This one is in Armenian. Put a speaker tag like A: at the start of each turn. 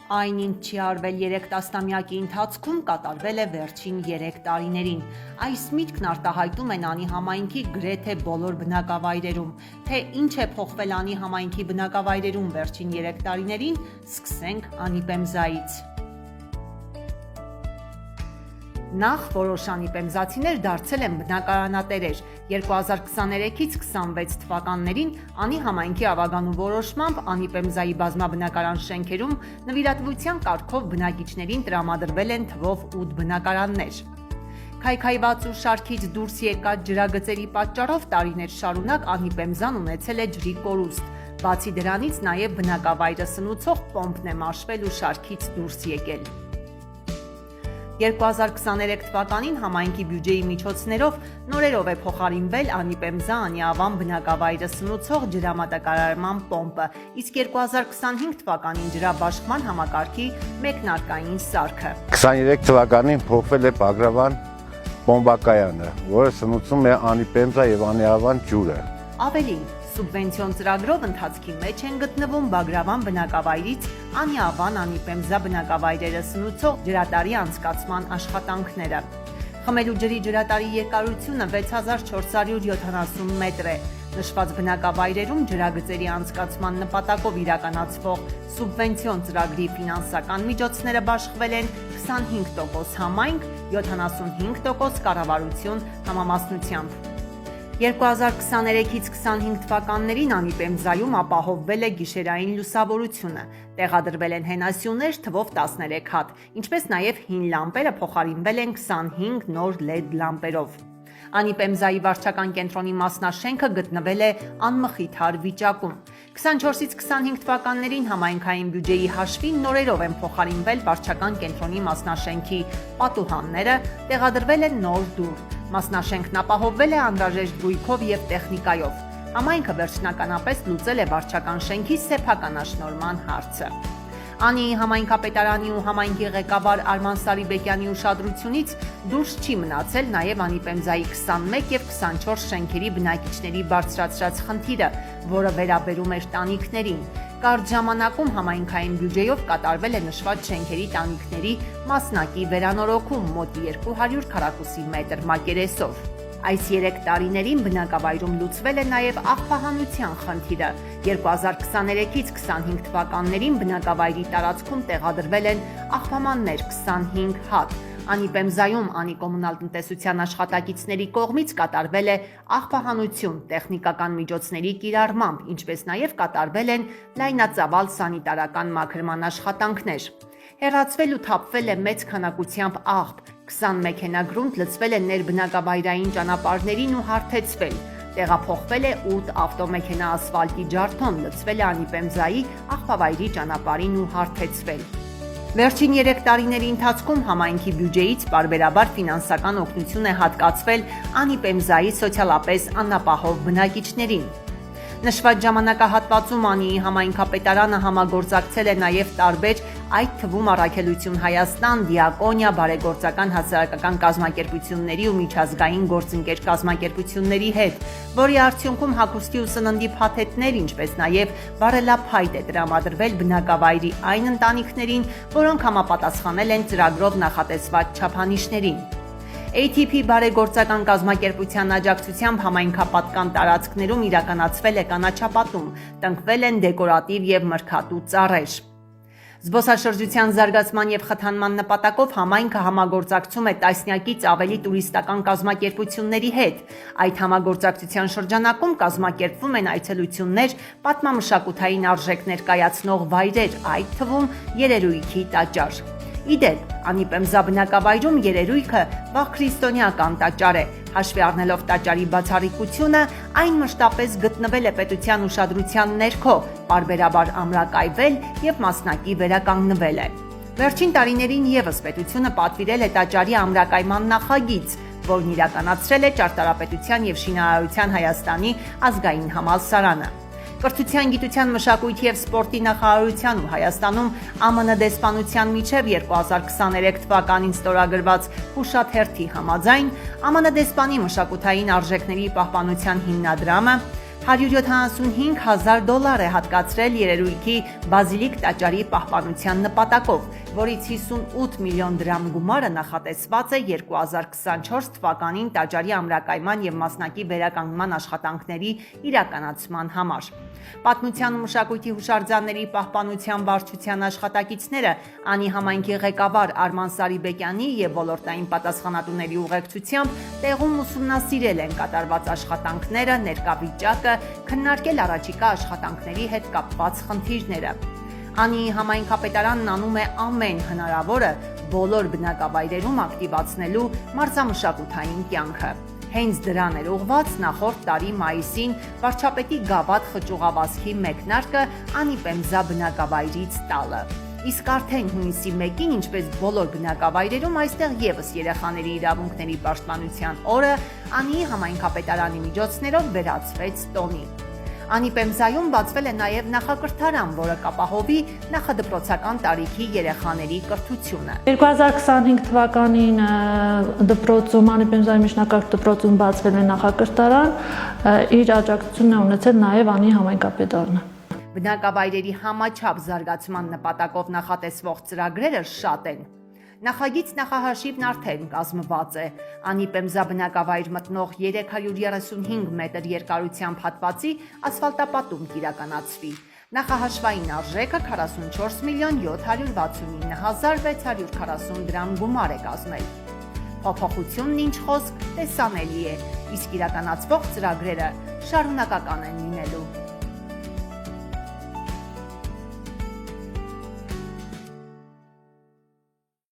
A: Այն ինչ չի արվել 3 տասնամյակի ընթացքում, կատարվել է վերջին 3 տարիներին։ Այս միտքն արտահայտում են Անի համայնքի գրեթե բոլոր բնակավայրերում։ Թե ինչ է փոխվել Անի համայնքի բնակավայրերում վերջին 3 տարիներին, սկսենք Անի Պեմզայից։ Նախ որոշ անիպեմզացիներ դարձել են բնակարանատերեր։ 2023-ից 26 թվականներին Անի համայնքի ավագանու որոշմամբ Անիպեմզայի բազմաբնակարան շենքերում նվիրատվության կարգով բնակիչներին տրամադրվել են թվով 8 բնակարաններ։ Քայքայված ու շարքից դուրս եկած ջրագծերի պատճառով տարիներ շարունակ Անիպեմզան ունեցել է ջրի կորուստ։ Բացի դրանից նաև բնակավայրը սնուցող պոմպն է մաշվել ու շարքից դուրս եկել։ 2023 թվականին համայնքի բյուջեի միջոցներով նորերով է փոխարինվել Անիպեմզա Անիավան բնակավայրը սնուցող ջրամատակարարման պոմպը, իսկ 2025 թվականին ջրաբաշխման համակարգի մեկնարկային սարքը։
B: 23 թվականին փոխվել է Բագրավան պոմպակայանը, որը սնուցում է Անիպեմզա եւ Անիավան ջուրը։
A: Ավելին, սուբվենցիոն ծրագրով ընթացքի մեջ են գտնվում Բագրավան բնակավայրից Անիավան Անիպեմզա բնակավայրերը սնուցող ջրատարի անցկացման աշխատանքները։ Խմելու ջրի ջրատարի երկարությունը 6470 մետր է։ Նշված բնակավայրերում ջրագծերի անցկացման նպատակով իրականացվող սուբվենցիոն ծրագրի ֆինանսական միջոցները բաշխվել են 25% համայնք, 75% կառավարություն համամասնությամբ։ 2023-ից 25 թվականներին Անիպեմզայում ապահովվել է գիշերային լուսավորությունը, տեղադրվել են հենասյուներ թվով 13 հատ, ինչպես նաև հին լամպերը փոխարինվել են 25 նոր LED լամպերով։ Անիպեմզայի վարչական կենտրոնի մասնաշենքը գտնվել է անմխիթար վիճակում։ 24-ից 25 թվականներին համայնքային բյուջեի հաշվին նորերով են փոխարինվել վարչական կենտրոնի մասնաշենքի պատուհանները, տեղադրվել են նոր դուռ։ Մասնաշենքն ապահովվել է անհրաժեշտ գույքով եւ տեխնիկայով։ Համայնքը վերջնականապես լուծել է վարչական շենքի սեփականաշնորհման հարցը։ Անի համայնքապետարանի ու համայնքի ղեկավար Արման Սարիբեկյանի ուշադրությունից դուրս չի մնացել նաև Անիպեմզայի 21 եւ 24 շենքերի բնակիչների բարձրացրած խնդիրը, որը վերաբերում էր տանիքներին։ Կարճ ժամանակում համայնքային բյուջեով կատարվել է նշված շենքերի տանիքների մասնակի վերանորոգում մոտ 200 քառակուսի մետր մակերեսով։ Այս 3 տարիներին բնակավայրում լուծվել է նաև աղբահանության խնդիրը։ 2023-ից 25 թվականներին բնակավայրի տարածքում տեղադրվել են աղբամաններ 25 հատ։ Անիպեմզայում Անի կոմունալ տնտեսության աշխատակիցների կողմից կատարվել է աղբահանություն տեխնիկական միջոցների կիրառմամբ, ինչպես նաև կատարվել են լայնածավալ սանիտարական մաքրման աշխատանքներ։ Հեռացվել ու թափվել է մեծ քանակությամբ աղբ, 20 մեքենագրունտ լցվել է ներբնակավայրային ճանապարհներին ու հարթեցվել։ Տեղափոխվել է 8 ավտոմեքենա ասֆալտի ջարդոն, լցվել է Անիպեմզայի աղբավայրի ճանապարհին ու հարթեցվել։ Վերջին 3 տարիների ընթացքում համայնքի բյուջեից պարբերաբար ֆինանսական օգնություն է հատկացվել Անիպեմզայի սոցիալապես անապահով բնակիչներին։ Նշված ժամանակահատվածում Անիի համայնքապետարանը համագործակցել է նաև տարբեր, այդ թվում Առաքելություն Հայաստան, Դիակոնիա, բարեգործական հասարակական կազմակերպությունների ու միջազգային գործընկեր կազմակերպությունների հետ, որի արդյունքում հագուստի ու սննդի փաթեթներ, ինչպես նաև վառելափայտ է տրամադրվել բնակավայրի այն ընտանիքներին, որոնք համապատասխանել են ծրագրով նախատեսված չափանիշներին։ ATP բարեգործական կազմակերպության աջակցությամբ համայնքապատկան տարածքներում իրականացվել է կանաչապատում, տնկվել են դեկորատիվ եւ մրգատու ծառեր։ Զբոսաշրջության զարգացման եւ խթանման նպատակով համայնքը համագործակցում է տասնյակից ավելի տուրիստական կազմակերպությունների հետ։ Այդ համագործակցության շրջանակում կազմակերպվում են այցելություններ, պատմամշակութային արժեքներ կայացնող վայրեր, այդ թվում երերույքի տաճար։ Իդեպ, Անիպեմզա բնակավայրում երերույքը վաղ քրիստոնեական տաճար է։ Հաշվի առնելով տաճարի բացառիկությունը, այն մշտապես գտնվել է պետության ուշադրության ներքո, պարբերաբար ամրակայվել եւ մասնակի վերականգնվել է։ Վերջին տարիներին եւս պետությունը պատվիրել է տաճարի ամրակայման նախագիծ, որն իրականացրել է Ճարտարապետության եւ Շինարարության Հայաստանի ազգային համալսարանը։ Կրթության, գիտության, մշակույթի եւ սպորտի նախարարության ու Հայաստանում ԱՄՆ դեսպանության միջև 2023 թվականին ստորագրված հուշաթերթի համաձայն ԱՄՆ դեսպանի մշակութային արժեքների պահպանության հիմնադրամը $175,000 է հատկացրել երերույթի բազիլիկ տաճարի պահպանության նպատակով, որից 58 միլիոն դրամ գումարը նախատեսված է 2024 թվականին տաճարի ամրակայման և մասնակի վերականգնման աշխատանքների իրականացման համար։ Պատմության ու մշակույթի հուշարձանների պահպանության վարչության աշխատակիցները Անի համայնքի ղեկավար Արման Սարիբեկյանի և ոլորտային պատասխանատուների ուղեկցությամբ տեղում ուսումնասիրել են կատարված աշխատանքները, ներկա վիճակը, քննարկել առաջիկա աշխատանքների հետ կապված խնդիրները։ Անիի համայնքապետարանն անում է ամեն հնարավորը բոլոր բնակավայրերում ակտիվացնելու մարզամշակութային կյանքը։ Հենց դրան էր ուղղված նախորդ տարի մայիսին վարչապետի Գավաթ խճուղավազքի մեկնարկը Անի Պեմզա բնակավայրից տալը։ Իսկ արդեն հունիսի 1-ին, ինչպես բոլոր բնակավայրերում, այստեղ ևս երեխաների իրավունքների պաշտպանության օրը Անիի համայնքապետարանի միջոցներով վերածվեց տոնի։ Անի Պեմզայում բացվել է նաև նախակրթարան, որը կապահովի նախադպրոցական տարիքի երեխաների կրթությունը։
C: 2025 թվականին դպրոցում Անի Պեմզայի միջնակարգ դպրոցում բացվել է նախակրթարան, իր աջակցությունն է ունեցել նաև Անի համայնքապետարանը։
A: Բնակավայրերի համաչափ զարգացման նպատակով նախատեսվող ծրագրերը շատ են։ Նախագիծ նախահաշիվն արդեն կազմված է։ Անի Պեմզա բնակավայր մտնող 335 մետր երկարությամբ հատվածի ասֆալտապատում կիրականացվի։ Նախահաշվային արժեքը 44 միլիոն 769,640 դրամ գումար է կազմել։ Փոփոխությունն ինչ խոսք տեսանելի է, իսկ իրականացվող ծրագրերը շարունակական են լինելու։